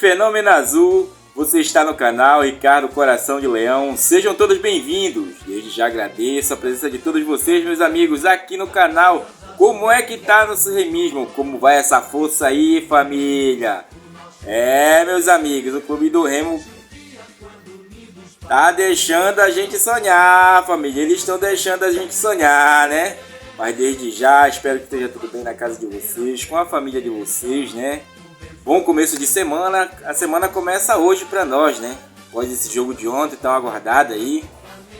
Fenômeno Azul, você está no canal Ricardo Coração de Leão. Sejam todos bem-vindos. Desde já agradeço a presença de todos vocês, meus amigos, aqui no canal. Como é que tá no surremismo? Como vai essa força aí, família? Meus amigos, o Clube do Remo tá deixando a gente sonhar, família. Eles estão deixando a gente sonhar, né? Mas desde já, espero que esteja tudo bem na casa de vocês, com a família de vocês, né? Bom começo de semana. A semana começa hoje pra nós, né? Após esse jogo de ontem, tão aguardado aí.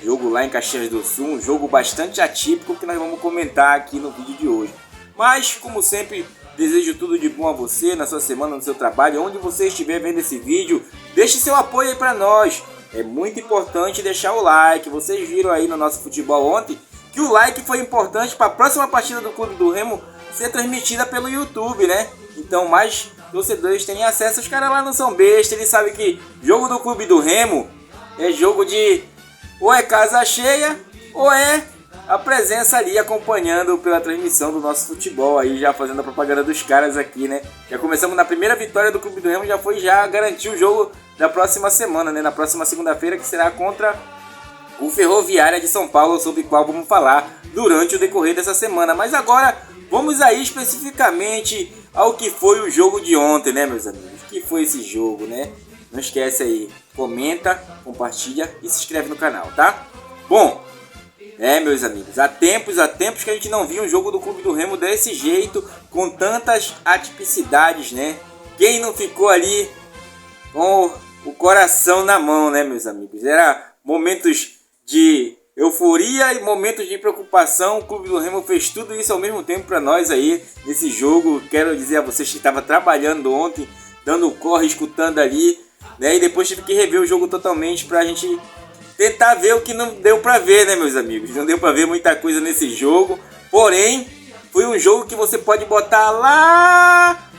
Jogo lá em Caxias do Sul, um jogo bastante atípico que nós vamos comentar aqui no vídeo de hoje. Mas, como sempre, desejo tudo de bom a você, na sua semana, no seu trabalho, onde você estiver vendo esse vídeo. Deixe seu apoio aí pra nós. É muito importante deixar o like. Vocês viram aí no nosso futebol ontem que o like foi importante para a próxima partida do Clube do Remo ser transmitida pelo YouTube, né? Então mais torcedores têm acesso. Os caras lá não são bestas, eles sabem que jogo do Clube do Remo é jogo de ou é casa cheia ou é a presença ali acompanhando pela transmissão do nosso futebol, aí já fazendo a propaganda dos caras aqui, né? Já começamos na primeira vitória do Clube do Remo, já garantir o jogo da próxima semana, né? Na próxima segunda-feira, que será contra o Ferroviária de São Paulo, sobre o qual vamos falar durante o decorrer dessa semana. Mas agora vamos aí especificamente ao que foi o jogo de ontem, né, meus amigos? Que foi esse jogo, né? Não esquece aí, comenta, compartilha e se inscreve no canal, tá? Bom, meus amigos, há tempos que a gente não via um jogo do Clube do Remo desse jeito, com tantas atipicidades, né? Quem não ficou ali com o coração na mão, né, meus amigos? Era momentos de euforia e momentos de preocupação. O Clube do Remo fez tudo isso ao mesmo tempo para nós aí nesse jogo. Quero dizer a vocês que estava trabalhando ontem, dando corre, escutando ali, né? E depois tive que rever o jogo totalmente para a gente tentar ver o que não deu para ver, né, meus amigos? Não deu para ver muita coisa nesse jogo, porém foi um jogo que você pode botar lá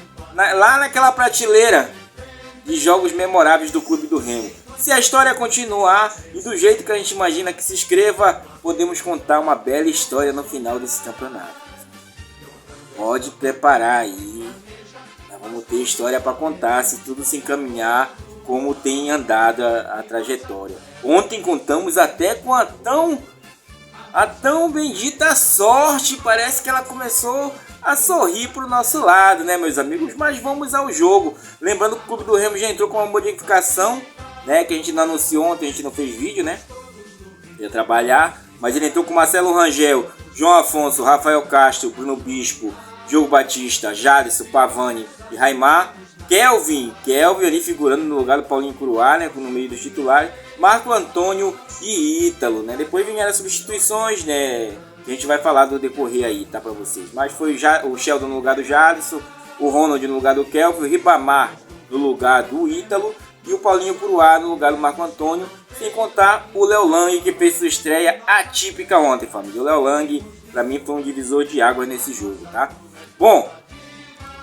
naquela prateleira de jogos memoráveis do Clube do Remo. Se a história continuar e do jeito que a gente imagina que se escreva, podemos contar uma bela história no final desse campeonato. Pode preparar aí, nós vamos ter história para contar se tudo se encaminhar como tem andado a trajetória. Ontem contamos até com a tão bendita sorte, parece que ela começou a sorrir para o nosso lado, né, meus amigos? Mas vamos ao jogo. Lembrando que o Clube do Remo já entrou com uma modificação, né, que a gente não anunciou ontem, a gente não fez vídeo, né? Ia trabalhar, mas ele entrou com Marcelo Rangel, João Afonso, Rafael Castro, Bruno Bispo, Diogo Batista, Jadson, Pavani e Raimar. Kelvin ali figurando no lugar do Paulinho Curuá, né, no meio dos titulares. Marco Antônio e Ítalo, né? Depois vieram as substituições, né? Que a gente vai falar do decorrer aí, tá, pra vocês. Mas foi o Sheldon no lugar do Jadson, o Ronald no lugar do Kelvin, o Ribamar no lugar do Ítalo e o Paulinho Curuá no lugar do Marco Antônio, sem contar o Léo Lang, que fez sua estreia atípica ontem, família. O Léo Lang, pra mim, foi um divisor de águas nesse jogo, tá? Bom,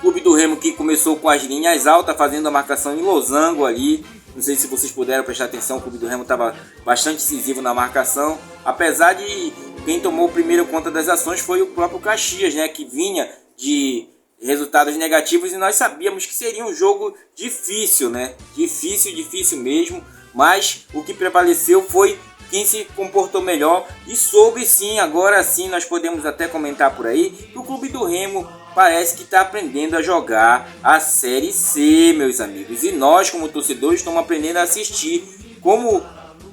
Clube do Remo que começou com as linhas altas, fazendo a marcação em losango ali. Não sei se vocês puderam prestar atenção, o Clube do Remo estava bastante incisivo na marcação. Apesar de quem tomou primeiro conta das ações foi o próprio Caxias, né? Que vinha de resultados negativos e nós sabíamos que seria um jogo difícil, né? Difícil mesmo. Mas o que prevaleceu foi quem se comportou melhor e soube sim, agora sim nós podemos até comentar por aí, que o Clube do Remo parece que está aprendendo a jogar a Série C, meus amigos. E nós, como torcedores, estamos aprendendo a assistir como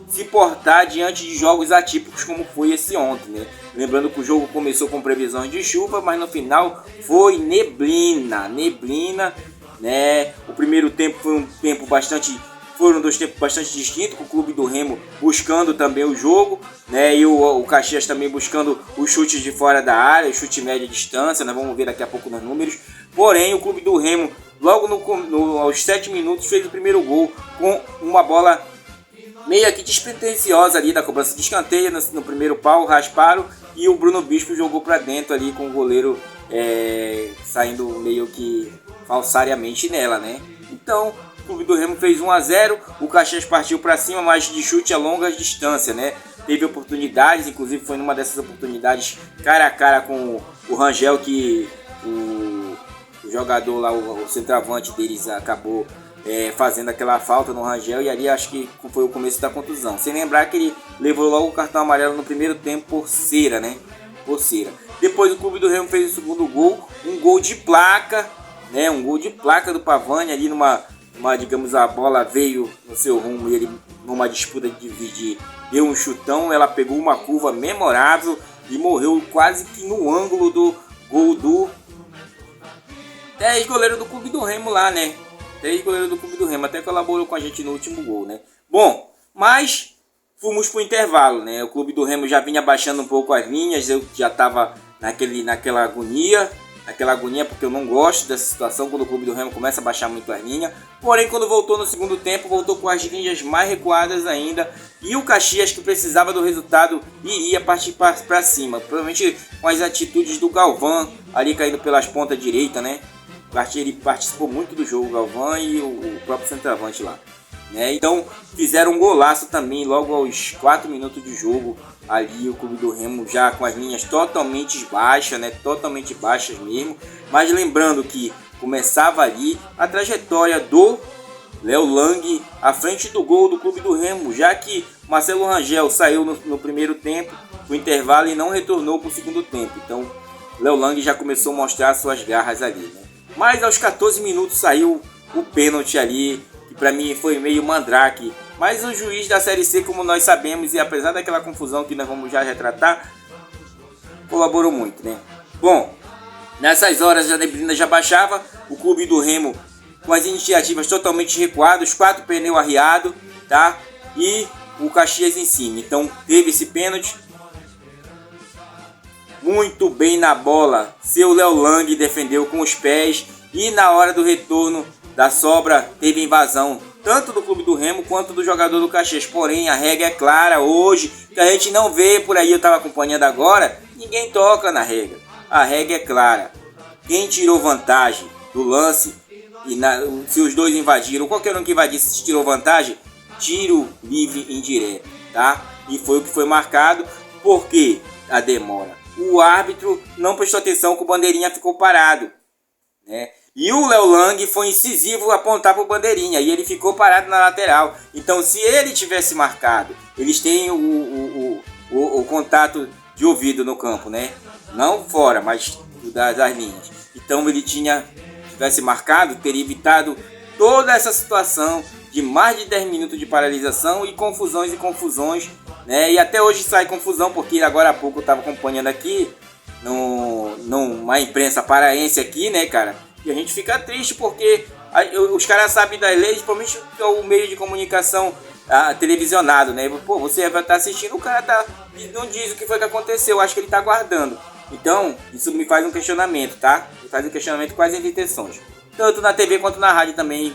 se portar diante de jogos atípicos como foi esse ontem, né? Lembrando que o jogo começou com previsões de chuva, mas no final foi neblina, né? O primeiro tempo foi um tempo foram dois tempos bastante distintos, com o Clube do Remo buscando também o jogo, né? E o Caxias também buscando os chutes de fora da área, chute média distância, nós vamos ver daqui a pouco nos números. Porém, o Clube do Remo, logo aos 7 minutos, fez o primeiro gol com uma bola meio aqui despretensiosa ali da cobrança de escanteio no primeiro pau, rasparam, e o Bruno Bispo jogou para dentro ali com o goleiro saindo meio que falsariamente nela, né? Então, o Clube do Remo fez 1-0, o Caxias partiu para cima, mas de chute a longa distância, né? Teve oportunidades, inclusive foi numa dessas oportunidades cara a cara com o Rangel, que o jogador lá, o centroavante deles acabou fazendo aquela falta no Rangel, e ali acho que foi o começo da contusão. Sem lembrar que ele levou logo o cartão amarelo no primeiro tempo por cera, né? Por cera. Depois o Clube do Remo fez o segundo gol, um gol de placa, né? Um gol de placa do Pavani ali digamos, a bola veio no seu rumo e ele, numa disputa de dividir, deu um chutão, ela pegou uma curva memorável e morreu quase que no ângulo do gol do ex-goleiro do Clube do Remo lá, né? Ex-goleiro do Clube do Remo, até colaborou com a gente no último gol, né? Bom, mas fomos pro intervalo, né? O Clube do Remo já vinha baixando um pouco as linhas, eu já tava naquela agonia, porque eu não gosto dessa situação quando o Clube do Remo começa a baixar muito as linhas. Porém, quando voltou no segundo tempo, voltou com as linhas mais recuadas ainda, e o Caxias, que precisava do resultado, iria partir para cima, provavelmente com as atitudes do Galvão ali caindo pelas pontas direita, né? Ele participou muito do jogo, o Galvão e o próprio centroavante lá, né? Então fizeram um golaço também logo aos 4 minutos de jogo. Ali o Clube do Remo já com as linhas totalmente baixas, né? Totalmente baixas mesmo. Mas lembrando que começava ali a trajetória do Léo Lang à frente do gol do Clube do Remo, já que Marcelo Rangel saiu no primeiro tempo, no intervalo, e não retornou para o segundo tempo. Então Léo Lang já começou a mostrar suas garras ali, né? Mas aos 14 minutos saiu o pênalti ali, que para mim foi meio mandrake. Mas o juiz da Série C, como nós sabemos, e apesar daquela confusão que nós vamos já retratar, colaborou muito, né? Bom, nessas horas a neblina já baixava, o Clube do Remo com as iniciativas totalmente recuadas, 4 pneus arriados, tá? E o Caxias em cima. Então teve esse pênalti. Muito bem na bola, seu Léo Lang defendeu com os pés, e na hora do retorno da sobra teve invasão tanto do Clube do Remo quanto do jogador do Caxias. Porém, a regra é clara hoje, que a gente não vê por aí, eu estava acompanhando agora, ninguém toca na regra. A regra é clara. Quem tirou vantagem do lance, se os dois invadiram, qualquer um que invadisse tirou vantagem, tiro livre indireto, tá? E foi o que foi marcado. Por que a demora? O árbitro não prestou atenção que o bandeirinha ficou parado, né? E o Léo Lang foi incisivo apontar para o bandeirinha, e ele ficou parado na lateral. Então, se ele tivesse marcado, eles têm o contato de ouvido no campo, né? Não fora, mas das linhas. Então, ele tivesse marcado, teria evitado toda essa situação de mais de 10 minutos de paralisação e confusões, né? E até hoje sai confusão, porque agora há pouco eu estava acompanhando aqui numa imprensa paraense aqui, né, cara? E a gente fica triste porque os caras sabem das leis, principalmente o meio de comunicação televisionado, né? Pô, você vai estar assistindo, o cara não diz o que foi que aconteceu, acho que ele está aguardando. Então, isso me faz um questionamento, tá? Me faz um questionamento com as intenções. Tanto na TV quanto na rádio também.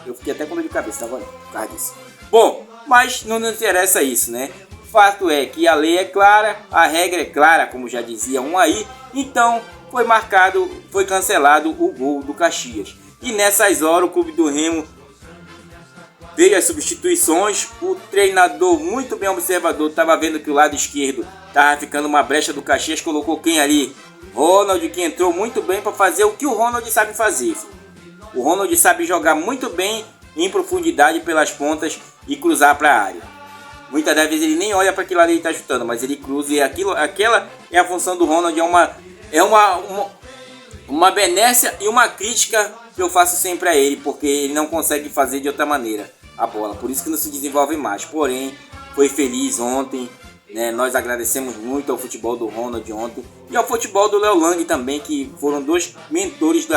Eu fiquei até com dor de cabeça, tá agora, por causa disso. Bom, mas não nos interessa isso, né? Fato é que a lei é clara, a regra é clara, como já dizia um aí. Então, foi cancelado o gol do Caxias. E nessas horas o Clube do Remo veio as substituições. O treinador, muito bem observador, estava vendo que o lado esquerdo estava ficando uma brecha do Caxias. Colocou quem ali? Ronald, que entrou muito bem para fazer o que o Ronald sabe fazer. O Ronald sabe jogar muito bem em profundidade pelas pontas e cruzar para a área. Muitas das vezes ele nem olha para aquilo ali que ele está chutando, mas ele cruza, e aquela é a função do Ronald. É uma benécia e uma crítica que eu faço sempre a ele, porque ele não consegue fazer de outra maneira a bola, por isso que não se desenvolve mais. Porém, foi feliz ontem, né? Nós agradecemos muito ao futebol do Ronald ontem e ao futebol do Léo Lang também, que foram dois mentores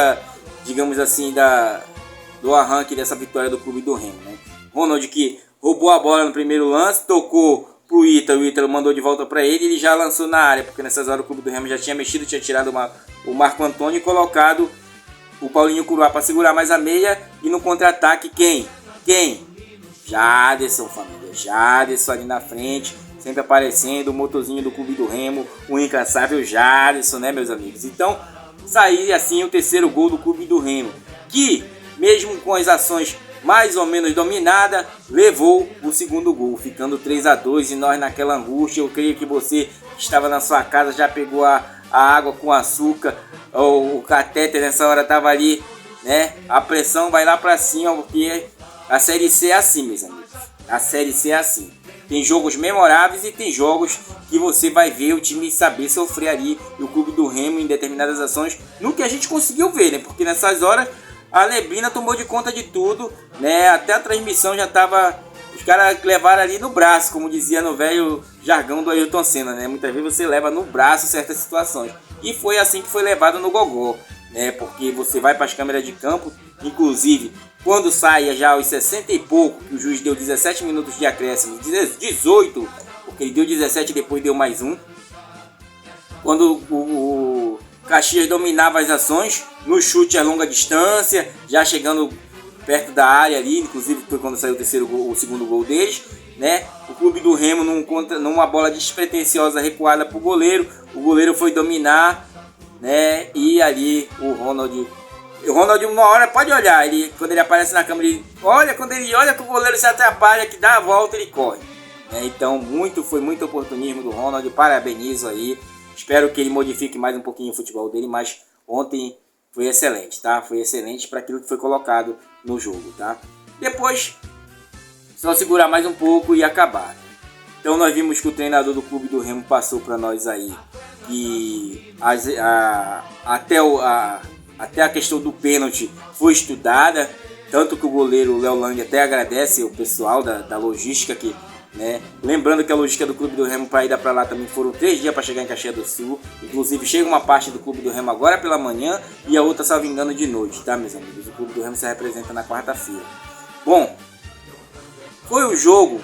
do arranque dessa vitória do Clube do Remo, né? Ronald, que roubou a bola no primeiro lance, tocou pro Ítalo, o Ítalo mandou de volta para ele, e ele já lançou na área, porque nessas horas o Clube do Remo já tinha mexido, tinha tirado o Marco Antônio e colocado o Paulinho Curuá para segurar mais a meia. E no contra-ataque, quem? Jadson, família. Jadson ali na frente, sempre aparecendo, o motorzinho do Clube do Remo, o incansável Jadson, né, meus amigos? Então, saiu assim o terceiro gol do Clube do Remo, que, mesmo com as ações mais ou menos dominada, levou o segundo gol, ficando 3-2, e nós naquela angústia. Eu creio que você que estava na sua casa já pegou a água com açúcar, o catéter nessa hora estava ali né? A pressão vai lá para cima, porque a Série C é assim, meus amigos. A Série C é assim. Tem jogos memoráveis e tem jogos que você vai ver o time saber sofrer ali. E o Clube do Remo em determinadas ações, no que a gente conseguiu ver, né? Porque nessas horas a Neblina tomou de conta de tudo, né? Até a transmissão já tava... Os caras levaram ali no braço, como dizia no velho jargão do Ayrton Senna, né? Muitas vezes você leva no braço certas situações. E foi assim que foi levado no gogó, né? Porque você vai para as câmeras de campo, inclusive quando saia já aos 60 e pouco, que o juiz deu 17 minutos de acréscimo, 18, porque ele deu 17 e depois deu mais um. Quando o Caxias dominava as ações, no chute a longa distância, já chegando perto da área ali, inclusive foi quando saiu o segundo gol deles, né? O Clube do Remo numa bola despretensiosa recuada para o goleiro foi dominar, né? E ali o Ronald, uma hora, pode olhar, quando ele aparece na câmera, quando ele olha que o goleiro se atrapalha, que dá a volta, ele corre, né? Então foi muito oportunismo do Ronald, parabenizo aí, espero que ele modifique mais um pouquinho o futebol dele, mas ontem foi excelente, tá? Foi excelente para aquilo que foi colocado no jogo, tá? Depois, só segurar mais um pouco e acabar. Então nós vimos que o treinador do Clube do Remo passou para nós aí que até a questão do pênalti foi estudada, tanto que o goleiro Léo Lang até agradece o pessoal da logística que, né? Lembrando que a logística do Clube do Remo para ir para lá também foram 3 dias para chegar em Caxias do Sul. Inclusive chega uma parte do Clube do Remo agora pela manhã e a outra, salvo engano, de noite, tá, meus amigos? O Clube do Remo se representa na quarta-feira. Bom, foi um jogo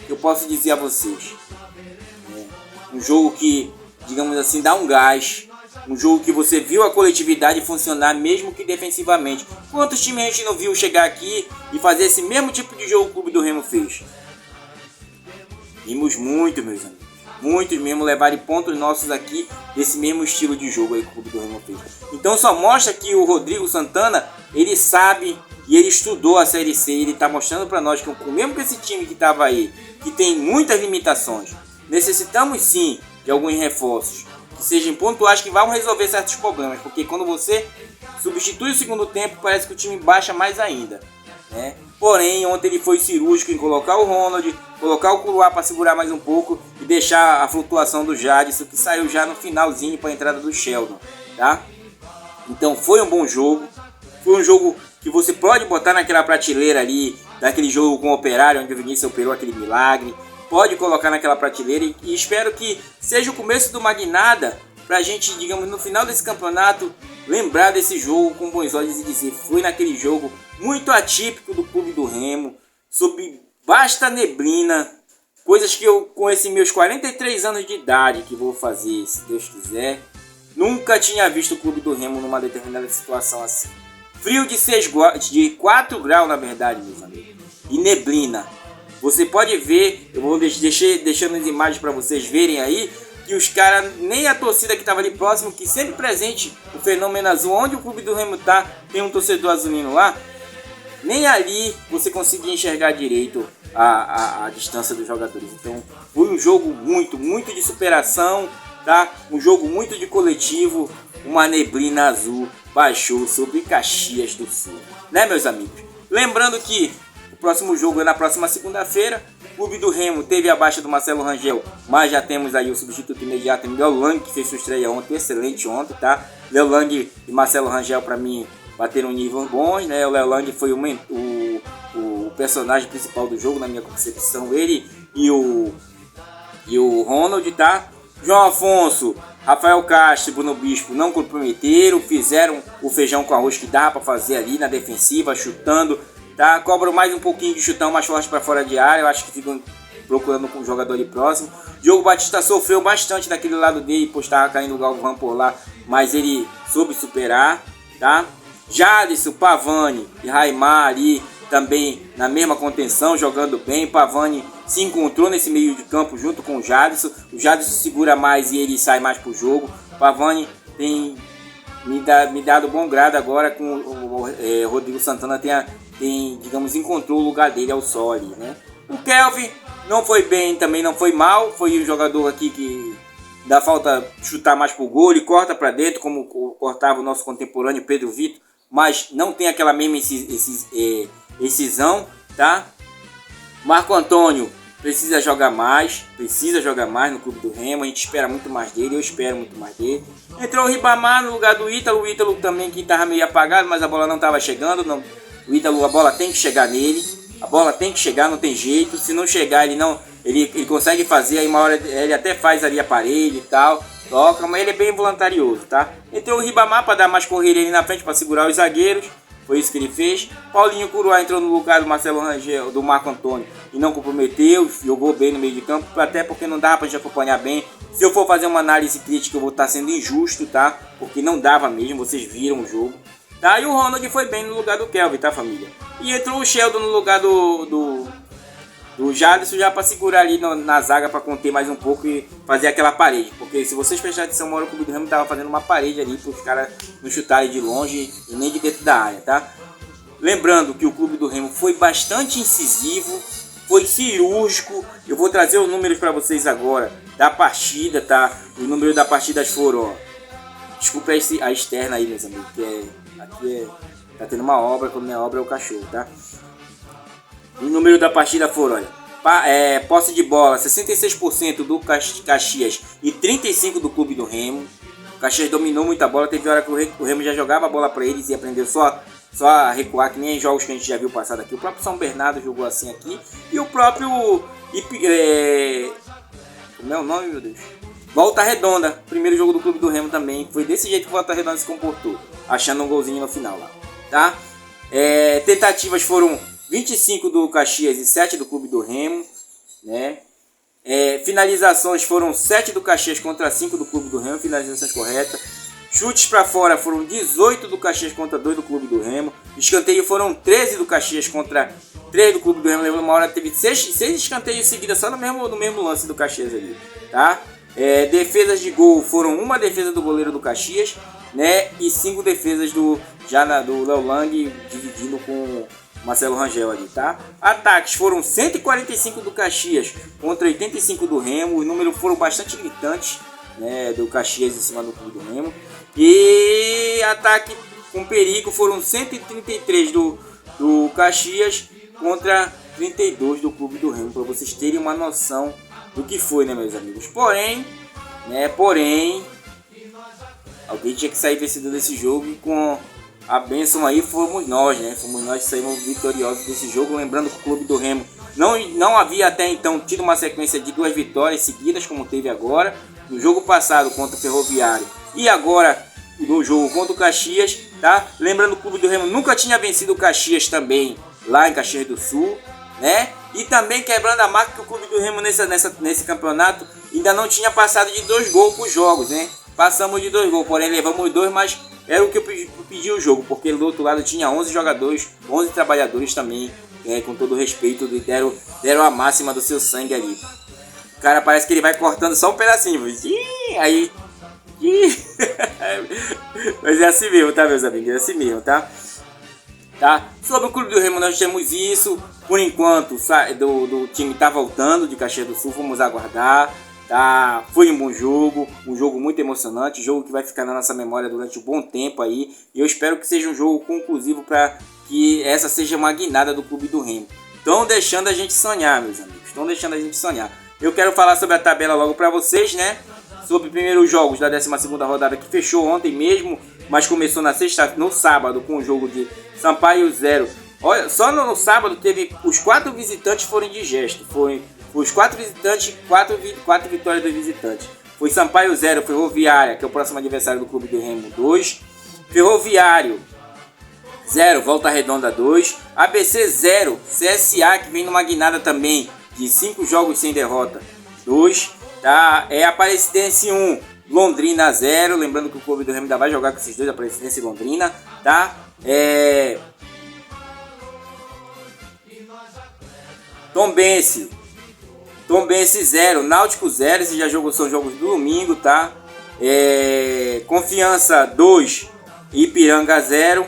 que eu posso dizer a vocês, né? Um jogo que, digamos assim, dá um gás. Um jogo que você viu a coletividade funcionar mesmo que defensivamente. Quantos times a gente não viu chegar aqui e fazer esse mesmo tipo de jogo que o Clube do Remo fez? Vimos muito, meus amigos. Muitos mesmo levarem pontos nossos aqui desse mesmo estilo de jogo aí que o Clube do Remo fez. Então só mostra que o Rodrigo Santana, ele sabe e ele estudou a Série C. Ele está mostrando para nós que mesmo que esse time que estava aí, que tem muitas limitações, necessitamos sim de alguns reforços que sejam pontuais, que vão resolver certos problemas. Porque quando você substitui o segundo tempo, parece que o time baixa mais ainda, né? Porém, ontem ele foi cirúrgico em colocar o Ronald, colocar o Curuá para segurar mais um pouco e deixar a flutuação do Jadson, que saiu já no finalzinho para a entrada do Sheldon, tá? Então foi um bom jogo, foi um jogo que você pode botar naquela prateleira ali, daquele jogo com o Operário, onde o Vinícius operou aquele milagre, pode colocar naquela prateleira e espero que seja o começo do Magnada, pra gente, digamos, no final desse campeonato, lembrar desse jogo com bons olhos e dizer, foi naquele jogo muito atípico do Clube do Remo, sob vasta neblina, coisas que eu, com esses meus 43 anos de idade, que vou fazer, se Deus quiser, nunca tinha visto o Clube do Remo numa determinada situação assim. Frio de 4 graus, na verdade, meus amigos, e neblina. Você pode ver, eu vou deixando as imagens para vocês verem aí, que os caras, nem a torcida que estava ali próximo, que sempre presente o Fenômeno Azul, onde o Clube do Remo tá, tem um torcedor azulino lá, nem ali você conseguia enxergar direito a distância dos jogadores. Então foi um jogo muito de superação, tá? Um jogo muito de coletivo. Uma neblina azul baixou sobre Caxias do Sul, né, meus amigos? Lembrando que o próximo jogo é na próxima segunda-feira. O Clube do Remo teve a baixa do Marcelo Rangel, mas já temos aí o substituto imediato, Léo Lang, que fez sua estreia ontem, excelente ontem, tá? Léo Lang e Marcelo Rangel, para mim, bateram níveis bons, né? O Léo Lang foi o personagem principal do jogo, na minha concepção, ele e o Ronald, tá? João Afonso, Rafael Castro e Bruno Bispo não comprometeram, fizeram o feijão com arroz que dava para fazer ali na defensiva, chutando, tá? Cobram mais um pouquinho de chutão mais forte para fora de área, eu acho que ficam procurando com o jogador ali próximo. Diogo Batista sofreu bastante daquele lado dele, pois estava caindo o Galvão por lá, mas ele soube superar, tá? Jadson, Pavani e Raimar ali também na mesma contenção, jogando bem. Pavani se encontrou nesse meio de campo junto com o Jadson segura mais e ele sai mais pro jogo. Pavani tem me dado bom grado agora com o Rodrigo Santana tem, digamos, encontrou o lugar dele ao sol ali, né? O Kelvin não foi bem, também não foi mal, foi um jogador aqui que dá falta chutar mais pro gol, ele corta para dentro, como cortava o nosso contemporâneo Pedro Vitor, mas não tem aquela mesma excisão, tá? Marco Antônio precisa jogar mais no Clube do Remo, a gente espera muito mais dele, eu espero muito mais dele. Entrou o Ribamar no lugar do Ítalo, o Ítalo também que estava meio apagado, mas a bola não estava chegando, não. O Ítalo, a bola tem que chegar nele, a bola tem que chegar, não tem jeito, se não chegar ele consegue fazer, aí uma hora ele até faz ali a parede e tal, toca, mas ele é bem voluntarioso, tá? Entrou o Ribamar para dar mais correria ali na frente, para segurar os zagueiros. Foi isso que ele fez. Paulinho Curuá entrou no lugar do Marcelo Rangel, do Marco Antônio, e não comprometeu, jogou bem no meio de campo, até porque não dava pra gente acompanhar bem. Se eu for fazer uma análise crítica, eu vou estar sendo injusto, tá? Porque não dava mesmo, vocês viram o jogo. Tá? E o Ronald foi bem no lugar do Kelvin, tá, família? E entrou o Sheldon no lugar do Jadson, já para segurar ali na zaga, para conter mais um pouco e fazer aquela parede. Porque se vocês prestarem atenção, o Clube do Remo estava fazendo uma parede ali para os caras não chutarem de longe e nem de dentro da área, tá? Lembrando que o Clube do Remo foi bastante incisivo, foi cirúrgico. Eu vou trazer os números para vocês agora da partida, tá? Os números da partida foram, ó. Desculpa a externa aí, meus amigos, que aqui tá tendo uma obra, quando minha obra é o cachorro, tá? O número da partida foram, olha, posse de bola 66% do Caxias e 35% do Clube do Remo. O Caxias dominou muita bola, teve hora que o Remo já jogava a bola para eles e aprendeu só a recuar, que nem em jogos que a gente já viu passado aqui. O próprio São Bernardo jogou assim aqui, e o próprio como é o nome, meu Deus? Volta Redonda, primeiro jogo do Clube do Remo também, foi desse jeito que o Volta Redonda se comportou, achando um golzinho no final lá, tá? Tentativas foram 25 do Caxias e 7 do Clube do Remo, né? Finalizações foram 7 do Caxias contra 5 do Clube do Remo, finalizações corretas. Chutes para fora foram 18 do Caxias contra 2 do Clube do Remo. Escanteio foram 13 do Caxias contra 3 do Clube do Remo. Lembra, uma hora teve 6 escanteios seguidos só no mesmo lance do Caxias ali, tá? Defesas de gol foram uma defesa do goleiro do Caxias, né? E 5 defesas do Léo Lang, dividindo com Marcelo Rangel ali, tá? Ataques foram 145 do Caxias contra 85 do Remo. Os números foram bastante gritantes, né, do Caxias em cima do Clube do Remo. E ataque com perigo foram 133 do Caxias contra 32 do Clube do Remo, para vocês terem uma noção do que foi, né, meus amigos. Porém, alguém tinha que sair vencedor desse jogo, e com a bênção aí fomos nós, né? Fomos nós que saímos vitoriosos desse jogo. Lembrando que o Clube do Remo não havia até então tido uma sequência de 2 vitórias seguidas, como teve agora. No jogo passado contra o Ferroviário e agora no jogo contra o Caxias, tá? Lembrando que o Clube do Remo nunca tinha vencido o Caxias também, lá em Caxias do Sul, né? E também quebrando a marca que o Clube do Remo nesse campeonato ainda não tinha passado de 2 gols por jogos, né? Passamos de 2 gols, porém levamos 2, mas era o que eu pedi o jogo, porque do outro lado tinha 11 jogadores, 11 trabalhadores também, com todo respeito, deram a máxima do seu sangue ali. O cara parece que ele vai cortando só um pedacinho, aí... Mas é assim mesmo, tá, meus amigos? É assim mesmo, tá? Sobre o Clube do Remo nós temos isso. Por enquanto, do time tá voltando de Caxias do Sul, vamos aguardar. Tá? Foi um bom jogo, um jogo muito emocionante, um jogo que vai ficar na nossa memória durante um bom tempo aí. E eu espero que seja um jogo conclusivo para que essa seja uma guinada do Clube do Remo. Estão deixando a gente sonhar, meus amigos. Estão deixando a gente sonhar. Eu quero falar sobre a tabela logo para vocês, né? Sobre primeiros jogos da 12ª rodada, que fechou ontem mesmo, mas começou no sábado com o jogo de Sampaio 0. Olha, só no sábado teve os 4 visitantes foram indigestos. Foi os 4 visitantes, 4 vitórias dos visitantes. Foi Sampaio 0, Ferroviária, que é o próximo adversário do Clube do Remo, 2. Ferroviário 0, Volta Redonda 2. ABC 0, CSA, que vem numa guinada também de 5 jogos sem derrota, 2. Tá? Aparecidense 1, Londrina 0. Lembrando que o Clube do Remo ainda vai jogar com esses dois, Aparecidense e Londrina, tá? Tombense 0, Náutico 0. Esses já são jogos do domingo, tá? Confiança 2, Ipiranga 0.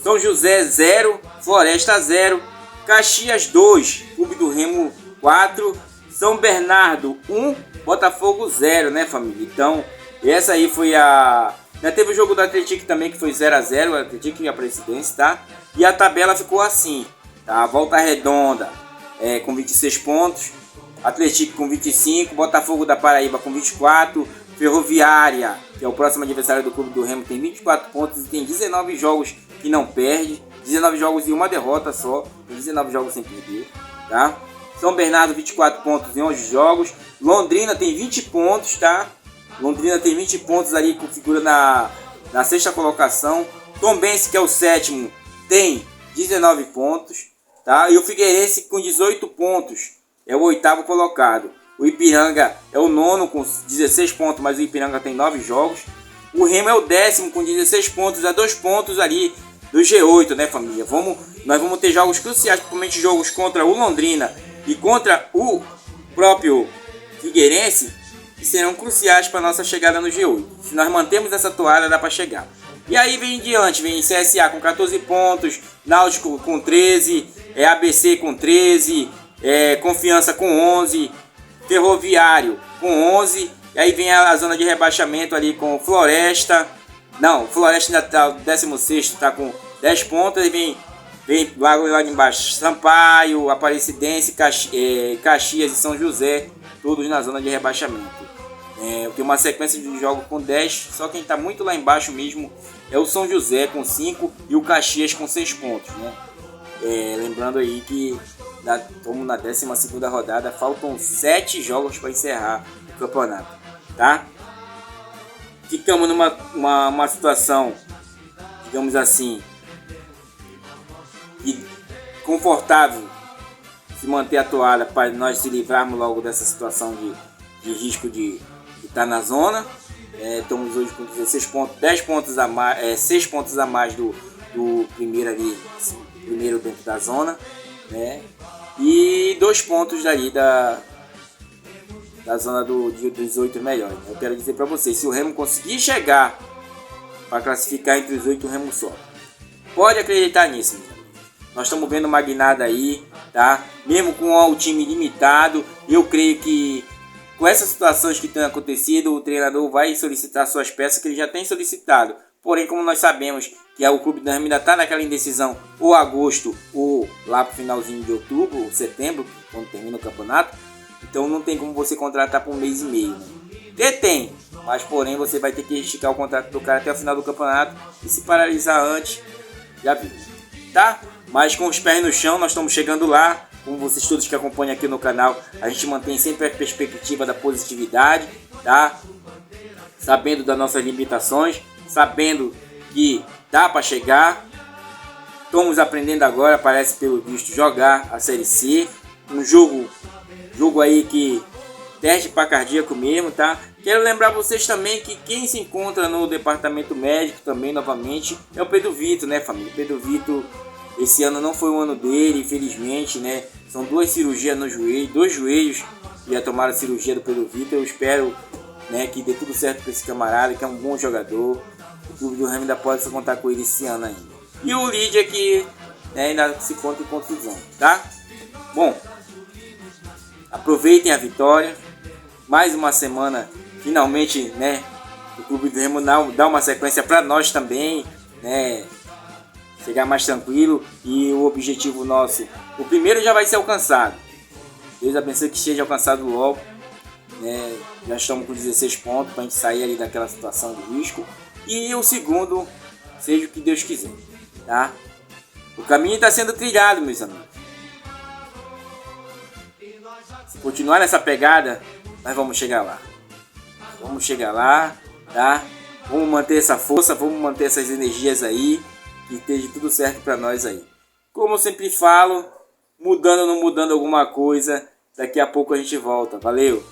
São José 0, Floresta 0. Caxias 2, Clube do Remo 4. São Bernardo 1, Botafogo 0, né, família? Então, essa aí foi a Já teve o jogo do Atlético também, que foi 0-0, o Atlético e a Aparecidense, tá? E a tabela ficou assim, tá? Volta Redonda com 26 pontos, Atlético com 25, Botafogo da Paraíba com 24, Ferroviária, que é o próximo adversário do Clube do Remo, tem 24 pontos e tem 19 jogos que não perde, 19 jogos e uma derrota só, tem 19 jogos sem perder, tá? São Bernardo 24 pontos em 11 jogos, Londrina tem 20 pontos, tá? Londrina tem 20 pontos ali, configura na sexta colocação. Tombense, que é o sétimo, tem 19 pontos, tá? E o Figueirense com 18 pontos é o oitavo colocado. O Ipiranga é o nono com 16 pontos, mas o Ipiranga tem 9 jogos. O Remo é o décimo com 16 pontos, a 2 pontos ali do G8, né, família? Nós vamos ter jogos cruciais, principalmente jogos contra o Londrina e contra o próprio Figueirense, que serão cruciais para a nossa chegada no G8. Se nós mantemos essa toalha, dá para chegar. E aí vem em diante, vem CSA com 14 pontos, Náutico com 13, ABC com 13, Confiança com 11, Ferroviário com 11, e aí vem a zona de rebaixamento ali com Floresta. Não, Floresta ainda está, o 16º está com 10 pontos, e vem lá embaixo Sampaio, Aparecidense, Caxias e São José, todos na zona de rebaixamento. Tem uma sequência de jogos com 10, só quem está muito lá embaixo mesmo é o São José com 5 e o Caxias com 6 pontos, né? Lembrando aí que estamos na 12ª rodada, faltam 7 jogos para encerrar o campeonato, tá? Ficamos numa situação, digamos assim, confortável se manter a toalha para nós se livrarmos logo dessa situação de risco de estar na zona. Estamos hoje com 16 pontos, 10 pontos a mais, 6 pontos a mais do primeiro ali, primeiro dentro da zona, né? E 2 pontos dali da zona dos 8 melhores. Eu quero dizer para vocês, se o Remo conseguir chegar para classificar entre os 8, o Remo sobe. Pode acreditar nisso, meu amigo. Nós estamos vendo uma guinada aí, tá? Mesmo com o time limitado, eu creio que com essas situações que têm acontecido, o treinador vai solicitar suas peças que ele já tem solicitado. Porém, como nós sabemos que o Clube do Remo ainda está naquela indecisão, ou agosto, ou lá para o finalzinho de outubro, ou setembro, quando termina o campeonato, então não tem como você contratar por 1 mês e meio. Né? Tem, mas porém você vai ter que esticar o contrato do cara até o final do campeonato e se paralisar antes, já viu, tá? Mas com os pés no chão, nós estamos chegando lá. Como vocês todos que acompanham aqui no canal, a gente mantém sempre a perspectiva da positividade, tá? Sabendo das nossas limitações, sabendo que dá para chegar. Estamos aprendendo agora, parece pelo visto, jogar a Série C. Um jogo aí que teste para cardíaco mesmo, tá? Quero lembrar vocês também que quem se encontra no departamento médico também, novamente, é o Pedro Vitor, né, família? Pedro Vitor, esse ano não foi o ano dele, infelizmente, né? São 2 cirurgias no joelho, 2 joelhos que já tomaram a cirurgia do Pedro Vitor. Eu espero, né, que dê tudo certo para esse camarada, que é um bom jogador. O Clube do Remo ainda pode contar com ele esse ano ainda. E o Lídia que, né, ainda se conta em contusão, tá? Bom, aproveitem a vitória. Mais uma semana, finalmente, né? O Clube do Remo dá uma sequência para nós também, né? Chegar mais tranquilo, e o objetivo nosso, o primeiro já vai ser alcançado. Deus abençoe que seja alcançado logo, né? Já estamos com 16 pontos para a gente sair ali daquela situação de risco. E o segundo, seja o que Deus quiser, tá? O caminho está sendo trilhado, meus amigos. Se continuar nessa pegada, nós vamos chegar lá. Vamos chegar lá, tá? Vamos manter essa força, vamos manter essas energias aí, que esteja tudo certo para nós aí. Como eu sempre falo, mudando ou não mudando alguma coisa, daqui a pouco a gente volta. Valeu!